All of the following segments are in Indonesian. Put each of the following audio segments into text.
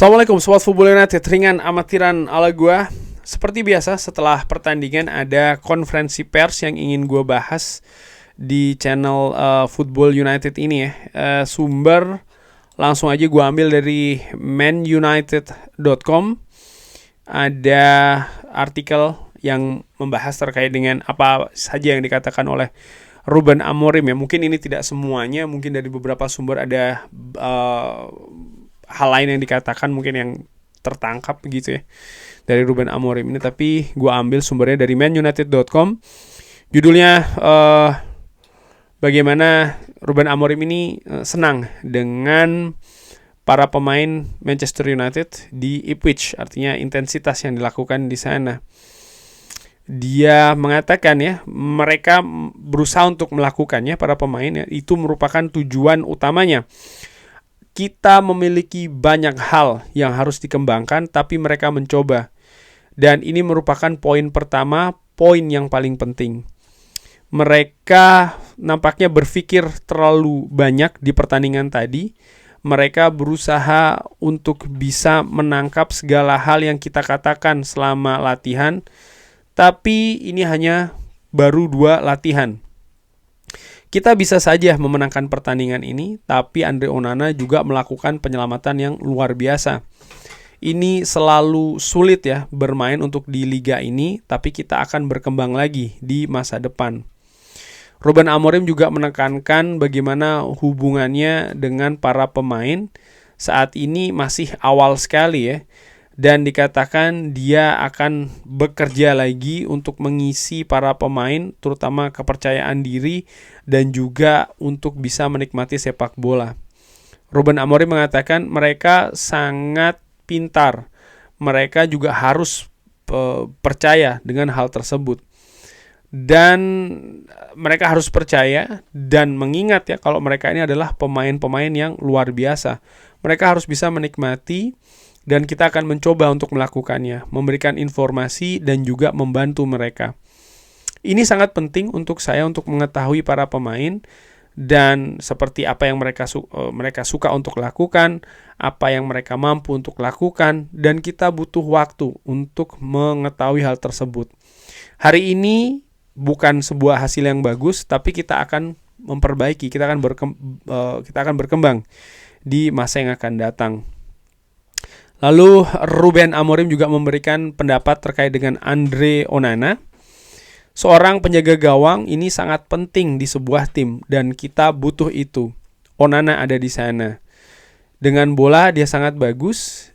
Assalamualaikum Sobat Football United, ringan amatiran ala gua. Seperti biasa setelah pertandingan ada konferensi pers yang ingin gua bahas di channel Football United ini ya. Sumber langsung aja gua ambil dari manunited.com. Ada artikel yang membahas terkait dengan apa saja yang dikatakan oleh Ruben Amorim ya. Mungkin ini tidak semuanya, mungkin dari beberapa sumber ada hal lain yang dikatakan mungkin yang tertangkap begitu ya dari Ruben Amorim ini, tapi gue ambil sumbernya dari manunited.com. Judulnya bagaimana Ruben Amorim ini senang dengan para pemain Manchester United di Ipswich, artinya intensitas yang dilakukan di sana. Dia mengatakan ya, mereka berusaha untuk melakukannya, para pemain ya, itu merupakan tujuan utamanya. Kita memiliki banyak hal yang harus dikembangkan, tapi mereka mencoba. Dan ini merupakan poin pertama, poin yang paling penting. Mereka nampaknya berpikir terlalu banyak di pertandingan tadi. Mereka berusaha untuk bisa menangkap segala hal yang kita katakan selama latihan. Tapi ini hanya baru 2 latihan. Kita bisa saja memenangkan pertandingan ini, tapi Andre Onana juga melakukan penyelamatan yang luar biasa. Ini selalu sulit ya bermain untuk di liga ini, tapi kita akan berkembang lagi di masa depan. Ruben Amorim juga menekankan bagaimana hubungannya dengan para pemain saat ini masih awal sekali ya. Dan dikatakan dia akan bekerja lagi untuk mengisi para pemain, terutama kepercayaan diri dan juga untuk bisa menikmati sepak bola. Ruben Amorim mengatakan mereka sangat pintar. Mereka juga harus percaya dengan hal tersebut. Dan mereka harus percaya dan mengingat ya kalau mereka ini adalah pemain-pemain yang luar biasa. Mereka harus bisa menikmati. Dan kita akan mencoba untuk melakukannya, memberikan informasi dan juga membantu mereka. Ini sangat penting untuk saya untuk mengetahui para pemain dan seperti apa yang mereka suka untuk lakukan, apa yang mereka mampu untuk lakukan, dan kita butuh waktu untuk mengetahui hal tersebut. Hari ini bukan sebuah hasil yang bagus, tapi kita akan memperbaiki, kita akan berkembang di masa yang akan datang. Lalu Ruben Amorim juga memberikan pendapat terkait dengan Andre Onana. Seorang penjaga gawang ini sangat penting di sebuah tim dan kita butuh itu. Onana ada di sana. Dengan bola dia sangat bagus.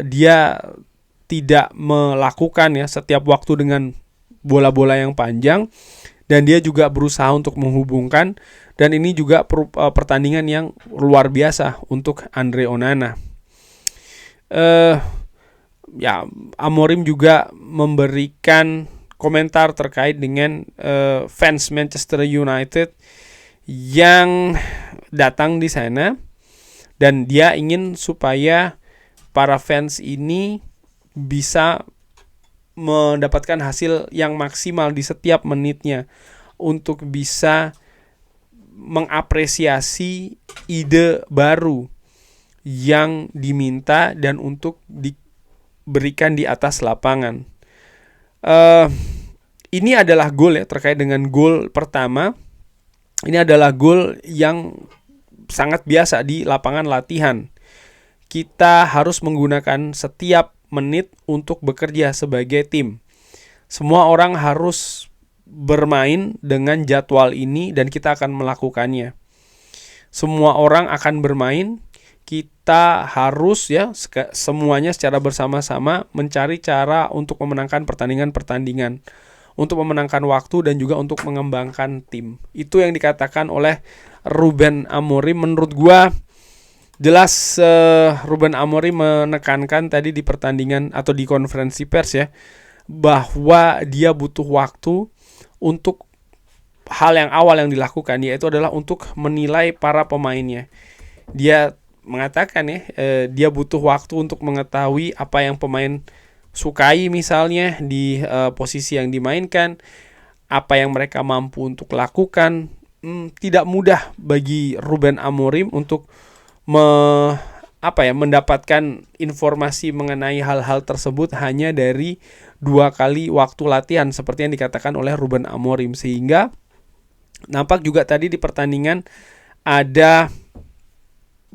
Dia tidak melakukan ya setiap waktu dengan bola-bola yang panjang dan dia juga berusaha untuk menghubungkan, dan ini juga pertandingan yang luar biasa untuk Andre Onana. Amorim juga memberikan komentar terkait dengan fans Manchester United yang datang di sana, dan dia ingin supaya para fans ini bisa mendapatkan hasil yang maksimal di setiap menitnya untuk bisa mengapresiasi ide baru yang diminta dan untuk diberikan di atas lapangan. Ini adalah gol ya, terkait dengan gol pertama. Ini adalah gol yang sangat biasa di lapangan latihan. Kita harus menggunakan setiap menit untuk bekerja sebagai tim. Semua orang harus bermain dengan jadwal ini dan kita akan melakukannya. Semua orang akan bermain. Kita harus ya semuanya secara bersama-sama mencari cara untuk memenangkan pertandingan-pertandingan, untuk memenangkan waktu dan juga untuk mengembangkan tim. Itu yang dikatakan oleh Ruben Amorim. Menurut gua jelas Ruben Amorim menekankan tadi di pertandingan atau di konferensi pers ya, bahwa dia butuh waktu untuk hal yang awal yang dilakukan, yaitu adalah untuk menilai para pemainnya. Dia mengatakan ya, dia butuh waktu untuk mengetahui apa yang pemain sukai misalnya di posisi yang dimainkan, apa yang mereka mampu untuk lakukan. Tidak mudah bagi Ruben Amorim untuk mendapatkan informasi mengenai hal-hal tersebut hanya dari 2 kali waktu latihan seperti yang dikatakan oleh Ruben Amorim, sehingga nampak juga tadi di pertandingan ada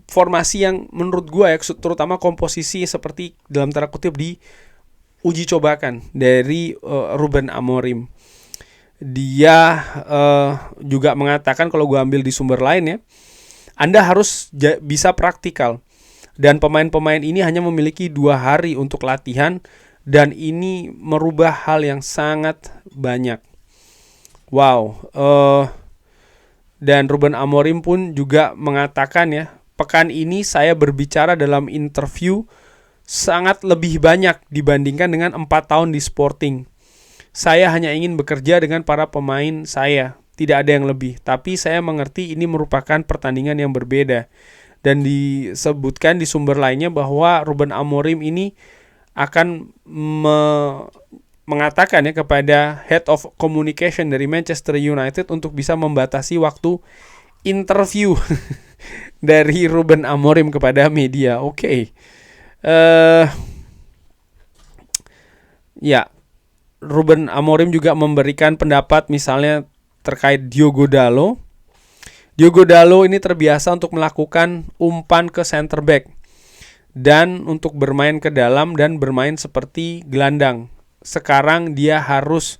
formasi yang menurut gue terutama komposisi seperti dalam tanda kutip di uji cobakan dari Ruben Amorim. Dia juga mengatakan, kalau gue ambil di sumber lain ya, Anda harus bisa praktikal. Dan pemain-pemain ini hanya memiliki 2 hari untuk latihan, dan ini merubah hal yang sangat banyak. Wow. Dan Ruben Amorim pun juga mengatakan ya, pekan ini saya berbicara dalam interview sangat lebih banyak dibandingkan dengan 4 tahun di Sporting. Saya hanya ingin bekerja dengan para pemain saya, tidak ada yang lebih. Tapi saya mengerti ini merupakan pertandingan yang berbeda. Dan disebutkan di sumber lainnya bahwa Ruben Amorim ini akan mengatakan ya kepada Head of Communication dari Manchester United untuk bisa membatasi waktu interview dari Ruben Amorim kepada media. Oke. Ya, Ruben Amorim juga memberikan pendapat misalnya terkait Diogo Dalot. Diogo Dalot ini terbiasa untuk melakukan umpan ke center back dan untuk bermain ke dalam dan bermain seperti gelandang. Sekarang dia harus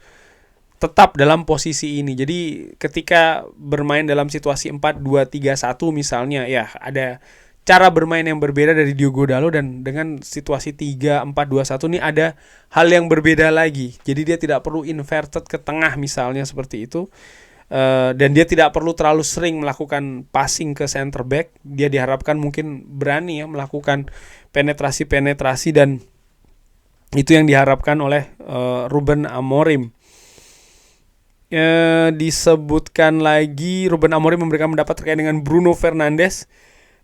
tetap dalam posisi ini. Jadi ketika bermain dalam situasi 4-2-3-1 misalnya, ya ada cara bermain yang berbeda dari Diogo Dalot, dan dengan situasi 3-4-2-1 ini ada hal yang berbeda lagi. Jadi dia tidak perlu inverted ke tengah misalnya seperti itu. Dan dia tidak perlu terlalu sering melakukan passing ke center back. Dia diharapkan mungkin berani ya melakukan penetrasi-penetrasi, dan itu yang diharapkan oleh Ruben Amorim. Disebutkan lagi Ruben Amorim memberikan pendapat terkait dengan Bruno Fernandes.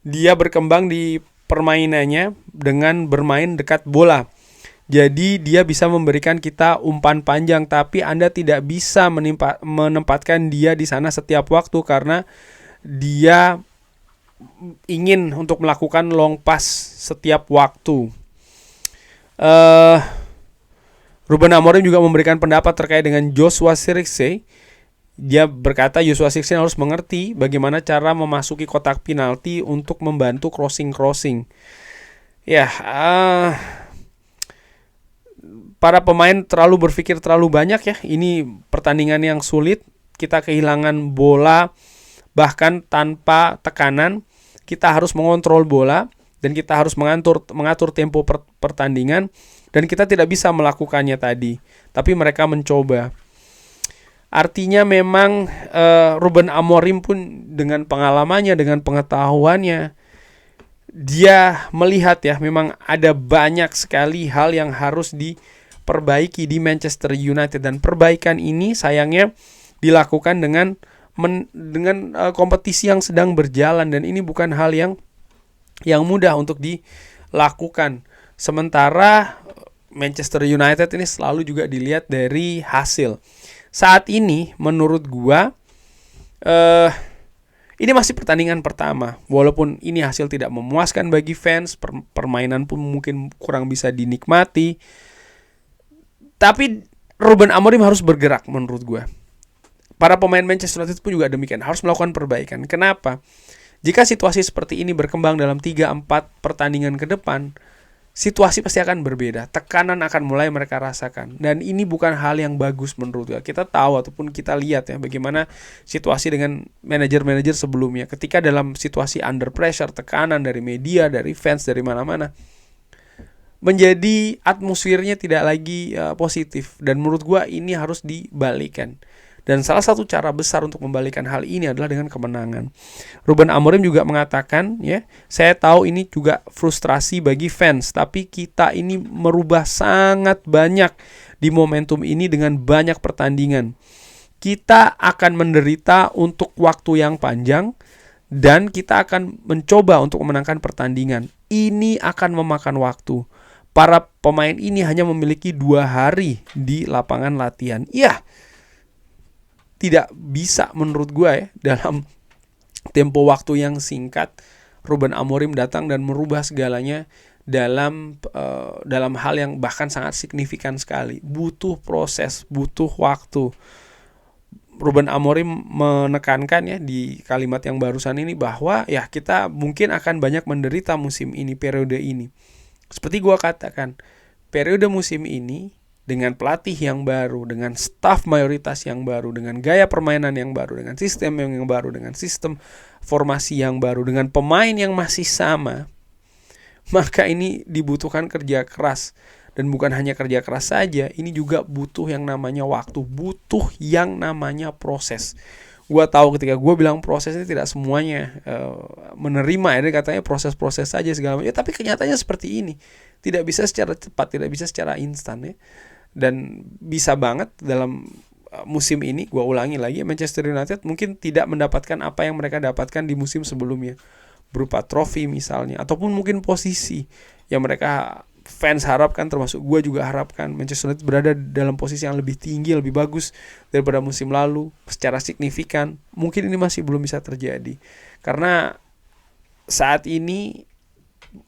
Dia berkembang di permainannya dengan bermain dekat bola. Jadi dia bisa memberikan kita umpan panjang, tapi Anda tidak bisa menempatkan dia di sana setiap waktu karena dia ingin untuk melakukan long pass setiap waktu. Ruben Amorim juga memberikan pendapat terkait dengan Joshua Zirkzee. Dia berkata Joshua Zirkzee harus mengerti bagaimana cara memasuki kotak penalti untuk membantu crossing. Ya, para pemain terlalu berpikir terlalu banyak ya. Ini pertandingan yang sulit. Kita kehilangan bola bahkan tanpa tekanan. Kita harus mengontrol bola dan kita harus mengatur tempo pertandingan, dan kita tidak bisa melakukannya tadi. Tapi mereka mencoba. Artinya memang Ruben Amorim pun dengan pengalamannya, dengan pengetahuannya, dia melihat ya memang ada banyak sekali hal yang harus diperbaiki di Manchester United, dan perbaikan ini sayangnya dilakukan dengan kompetisi yang sedang berjalan, dan ini bukan hal yang mudah untuk dilakukan. Sementara Manchester United ini selalu juga dilihat dari hasil. Saat ini menurut gua ini masih pertandingan pertama. Walaupun ini hasil tidak memuaskan bagi fans, permainan pun mungkin kurang bisa dinikmati. Tapi Ruben Amorim harus bergerak menurut gua. Para pemain Manchester United pun juga demikian, harus melakukan perbaikan. Kenapa? Jika situasi seperti ini berkembang dalam 3-4 pertandingan ke depan, situasi pasti akan berbeda. Tekanan akan mulai mereka rasakan. Dan ini bukan hal yang bagus menurut gue. Kita tahu ataupun kita lihat ya bagaimana situasi dengan manajer-manajer sebelumnya. Ketika dalam situasi under pressure, tekanan dari media, dari fans, dari mana-mana, menjadi atmosfernya tidak lagi positif. Dan menurut gue ini harus dibalikan. Dan salah satu cara besar untuk membalikan hal ini adalah dengan kemenangan. Ruben Amorim juga mengatakan, ya, saya tahu ini juga frustrasi bagi fans, tapi kita ini merubah sangat banyak di momentum ini dengan banyak pertandingan. Kita akan menderita untuk waktu yang panjang, dan kita akan mencoba untuk memenangkan pertandingan. Ini akan memakan waktu. Para pemain ini hanya memiliki 2 hari di lapangan latihan. Ya, tidak bisa menurut gue ya dalam tempo waktu yang singkat Ruben Amorim datang dan merubah segalanya dalam hal yang bahkan sangat signifikan sekali. Butuh proses, butuh waktu. Ruben Amorim menekankan ya di kalimat yang barusan ini bahwa ya kita mungkin akan banyak menderita musim ini, periode ini. Seperti gua katakan, periode musim ini dengan pelatih yang baru, dengan staff mayoritas yang baru, dengan gaya permainan yang baru, dengan sistem yang baru, dengan sistem formasi yang baru, dengan pemain yang masih sama, maka ini dibutuhkan kerja keras. Dan bukan hanya kerja keras saja, ini juga butuh yang namanya waktu, butuh yang namanya proses. Gue tahu ketika gue bilang proses ini tidak semuanya menerima ya, katanya proses-proses saja segala macam. Ya, tapi kenyataannya seperti ini, tidak bisa secara cepat, tidak bisa secara instan ya. Dan bisa banget dalam musim ini, gue ulangi lagi, Manchester United mungkin tidak mendapatkan apa yang mereka dapatkan di musim sebelumnya, berupa trofi misalnya, ataupun mungkin posisi yang mereka fans harapkan, termasuk gue juga harapkan Manchester United berada dalam posisi yang lebih tinggi, lebih bagus daripada musim lalu secara signifikan. Mungkin ini masih belum bisa terjadi karena saat ini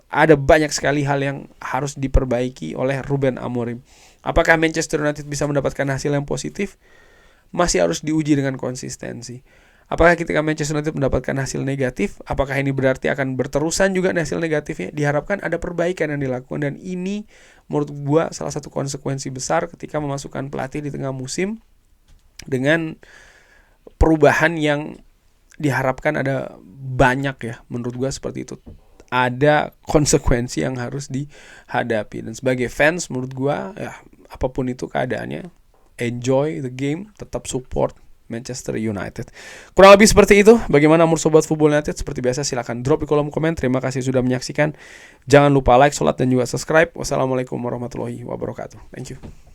ada banyak sekali hal yang harus diperbaiki oleh Ruben Amorim. Apakah Manchester United bisa mendapatkan hasil yang positif? Masih harus diuji dengan konsistensi. Apakah ketika Manchester United mendapatkan hasil negatif, apakah ini berarti akan berterusan juga hasil negatifnya? Diharapkan ada perbaikan yang dilakukan, dan ini menurut gua salah satu konsekuensi besar ketika memasukkan pelatih di tengah musim dengan perubahan yang diharapkan ada banyak ya. Menurut gua seperti itu. Ada konsekuensi yang harus dihadapi, dan sebagai fans menurut gua ya apapun itu keadaannya, enjoy the game, tetap support Manchester United. Kurang lebih seperti itu. Bagaimana menurut Sobat Football United? Seperti biasa silahkan drop di kolom komen. Terima kasih sudah menyaksikan. Jangan lupa like, sholat, dan juga subscribe. Wassalamualaikum warahmatullahi wabarakatuh. Thank you.